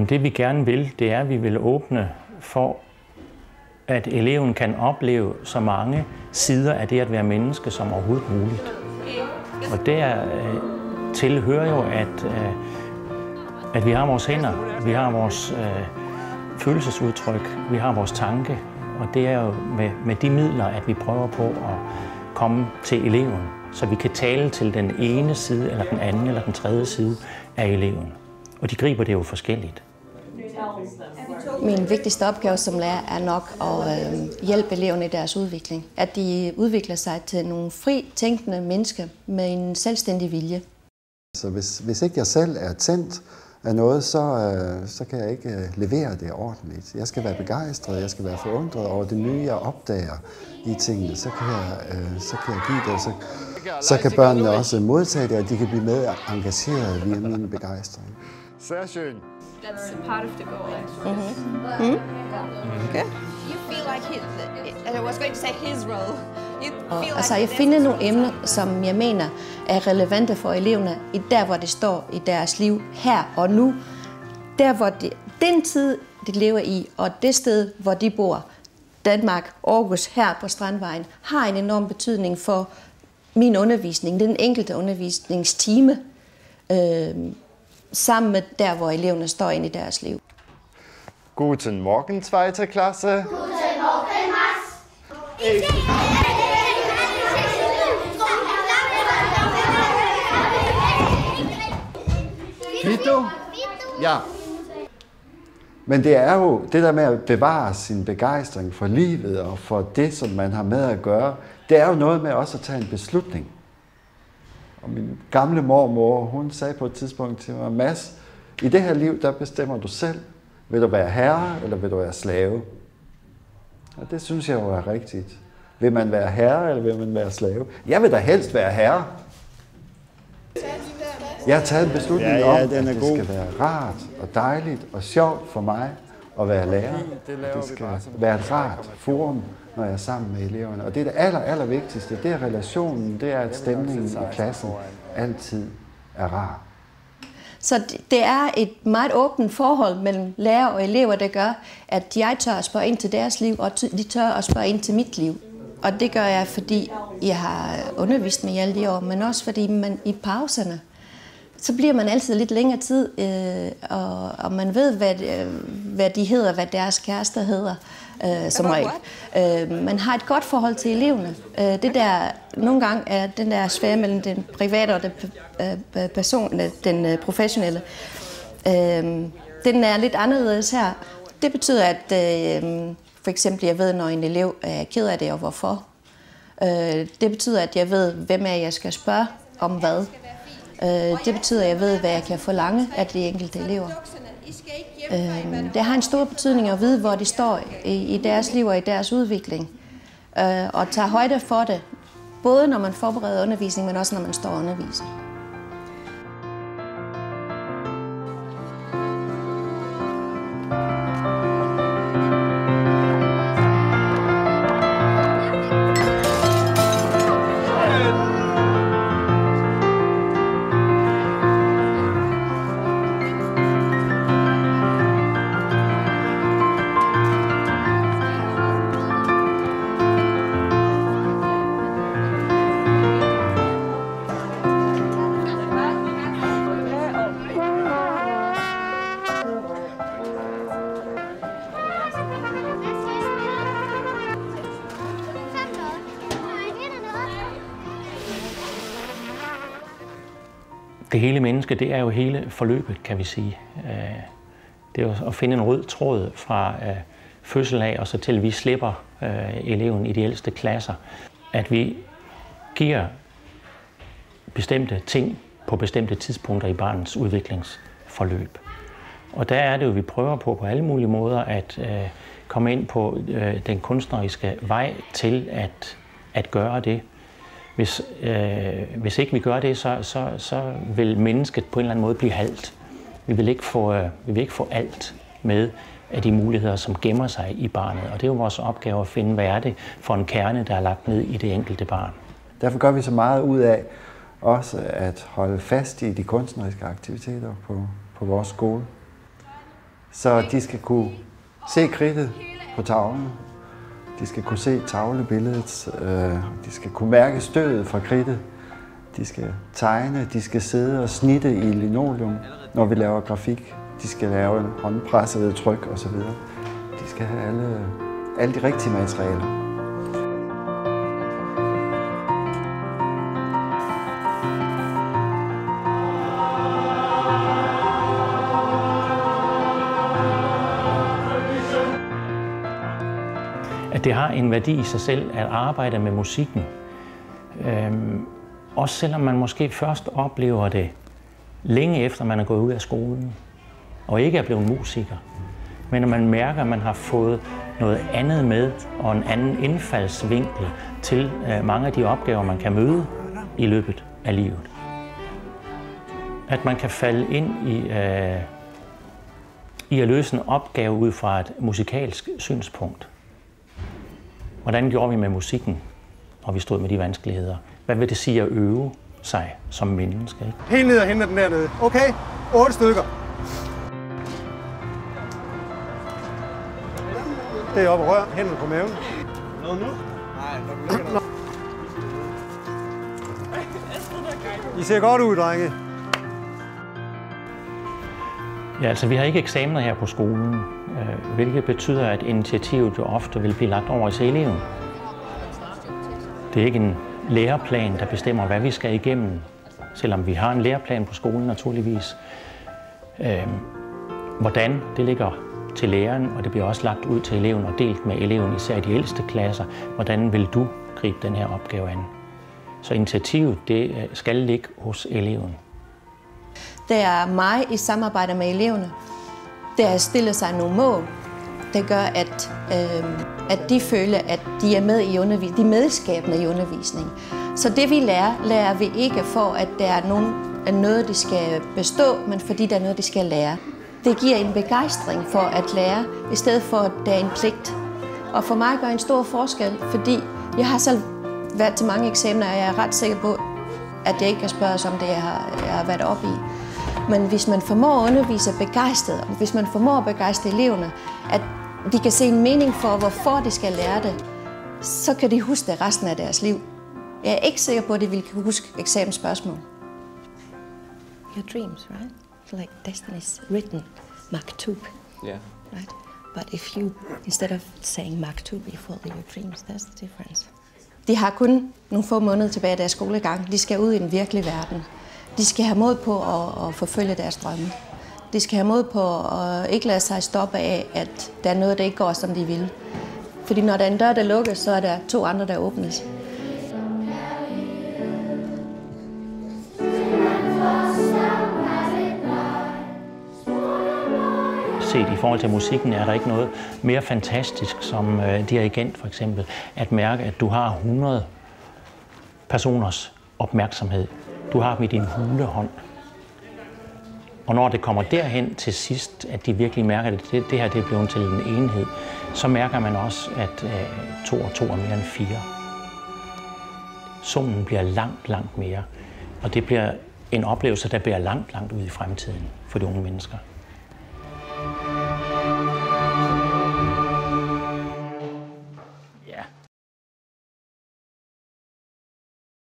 Jamen det vi gerne vil, det er, at vi vil åbne for, at eleven kan opleve så mange sider af det at være menneske som overhovedet muligt. Og der tilhører jo, at vi har vores hænder, vi har vores følelsesudtryk, vi har vores tanke. Og det er jo med de midler, at vi prøver på at komme til eleven, så vi kan tale til den ene side, eller den anden, eller den tredje side af eleven. Og de griber det jo forskelligt. Min vigtigste opgave som lærer er nok at hjælpe eleverne i deres udvikling. At de udvikler sig til nogle fri tænkende mennesker med en selvstændig vilje. Så hvis ikke jeg selv er tændt af noget, så kan jeg ikke levere det ordentligt. Jeg skal være begejstret, jeg skal være forundret over det nye, jeg opdager i tingene. Så kan jeg give det, og så kan børnene også modtage det, og de kan blive med engageret via min begejstring. Sehr schön. That's a part of the goal, actually. Okay. You feel like I was going to say his role. Altså, jeg finder nogle emner, som jeg mener er relevante for eleverne i der, hvor det står i deres liv, her og nu. Der, hvor den tid, de lever i, og det sted, hvor de bor, Danmark, Aarhus, her på Strandvejen, har en enorm betydning for min undervisning, den enkelte undervisningstime, sammen med der, hvor eleverne står ind i deres liv. Guten Morgen, 2. Klasse. Guten Morgen, Max. Vito? Ja. Men det er jo det der med at bevare sin begejstring for livet og for det, som man har med at gøre, det er jo noget med også at tage en beslutning. Og min gamle mormor, hun sagde på et tidspunkt til mig, Mads, i det her liv, der bestemmer du selv. Vil du være herre, eller vil du være slave? Og det synes jeg jo er rigtigt. Vil man være herre, eller vil man være slave? Jeg vil da helst være herre. Jeg har taget en beslutning om, at det skal være rart og dejligt og sjovt for mig at være lærer. Det skal være et rart forum, når jeg er sammen med eleverne. Og det er det aller vigtigste. Det er relationen, det er, at stemningen i klassen altid er rar. Så det er et meget åbent forhold mellem lærer og elever, der gør, at jeg tør at spørge ind til deres liv, og de tør at spørge ind til mit liv. Og det gør jeg, fordi jeg har undervist med i alle de år, men også fordi man i pauserne, så bliver man altid lidt længere tid, og man ved, hvad de hedder, hvad deres kærester hedder, som regel. Man har et godt forhold til eleverne. Det der, nogle gange er den der sfære mellem den private og den professionelle, den er lidt anderledes her. Det betyder, at for eksempel, jeg ved, når en elev er ked af det, og hvorfor. Det betyder, at jeg ved, hvem jeg skal spørge om hvad. Det betyder, at jeg ved, hvad jeg kan forlange af de enkelte elever. Det har en stor betydning at vide, hvor de står i deres liv og i deres udvikling. Og tage højde for det, både når man forbereder undervisning, men også når man står og underviser. Det hele menneske, det er jo hele forløbet, kan vi sige. Det er jo at finde en rød tråd fra fødsel af, og så til vi slipper eleven i de ældste klasser. At vi giver bestemte ting på bestemte tidspunkter i barnets udviklingsforløb. Og der er det jo, vi prøver på alle mulige måder at komme ind på den kunstneriske vej til at gøre det. Hvis ikke vi gør det, så vil mennesket på en eller anden måde blive halt. Vi vil ikke få alt med af de muligheder, som gemmer sig i barnet. Og det er jo vores opgave at finde, hvad er det for en kerne, der er lagt ned i det enkelte barn. Derfor gør vi så meget ud af også at holde fast i de kunstneriske aktiviteter på vores skole. Så de skal kunne se kridtet på tavlen. De skal kunne se tavlebilledet. De skal kunne mærke stødet fra kridtet. De skal tegne, de skal sidde og snitte i linoleum, når vi laver grafik. De skal lave håndpressede tryk osv. De skal have alle de rigtige materialer. At det har en værdi i sig selv at arbejde med musikken. Også selvom man måske først oplever det længe efter man er gået ud af skolen og ikke er blevet musiker. Men når man mærker, at man har fået noget andet med og en anden indfaldsvinkel til mange af de opgaver, man kan møde i løbet af livet. At man kan falde ind i at løse en opgave ud fra et musikalsk synspunkt. Hvordan gjorde vi med musikken, når vi stod med de vanskeligheder? Hvad vil det sige at øve sig som menneske? Ikke? Helt ned og hente den dernede. Okay, 8 stykker. Det er op og rør, hænderne på maven. Noget nu? Nej, I ser godt ud, drenge. Ja, altså vi har ikke eksamener her på skolen, hvilket betyder, at initiativet jo ofte vil blive lagt over til eleven. Det er ikke en læreplan, der bestemmer, hvad vi skal igennem, selvom vi har en læreplan på skolen naturligvis. Hvordan, det ligger til læreren, og det bliver også lagt ud til eleven og delt med eleven, især i de ældste klasser. Hvordan vil du gribe den her opgave an? Så initiativet, det skal ligge hos eleven. Det er mig i samarbejde med eleverne. Det er at stille sig nogle mål. Det gør, at de føler, at de er med i undervisning, de er medskabende i undervisning. Så det vi lærer vi ikke for, at der er noget, de skal bestå, men fordi der er noget, de skal lære. Det giver en begejstring for at lære, i stedet for, at det er en pligt. Og for mig gør en stor forskel, fordi jeg har selv været til mange eksamener, og jeg er ret sikker på, at jeg ikke kan spørges om det, jeg har været oppe i. Men hvis man formår at undervise begejstret, og hvis man formår at begejstre eleverne, at de kan se en mening for, hvorfor de skal lære det, så kan de huske det resten af deres liv. Jeg er ikke sikker på, at de vil kunne huske eksamensspørgsmål. Your dreams, right? Like destiny's written maktub. Yeah. Right? But if you, instead of saying maktub, you follow your dreams, that's the difference. De har kun nogle få måneder tilbage af deres skolegang. De skal ud i den virkelige verden. De skal have mod på at forfølge deres drømme. De skal have mod på at ikke lade sig stoppe af, at der er noget, der ikke går, som de vil. Fordi når der er en dør, der lukkes, så er der 2 andre, der åbnes. Set i forhold til musikken er der ikke noget mere fantastisk som dirigent for eksempel, at mærke, at du har 100 personers opmærksomhed. Du har dem i din hulehånd. Og når det kommer derhen til sidst, at de virkelig mærker, at det her det er blevet til en enhed, så mærker man også, at 2 og 2 er mere end 4. Summen bliver langt mere. Og det bliver en oplevelse, der bliver langt ud i fremtiden for de unge mennesker.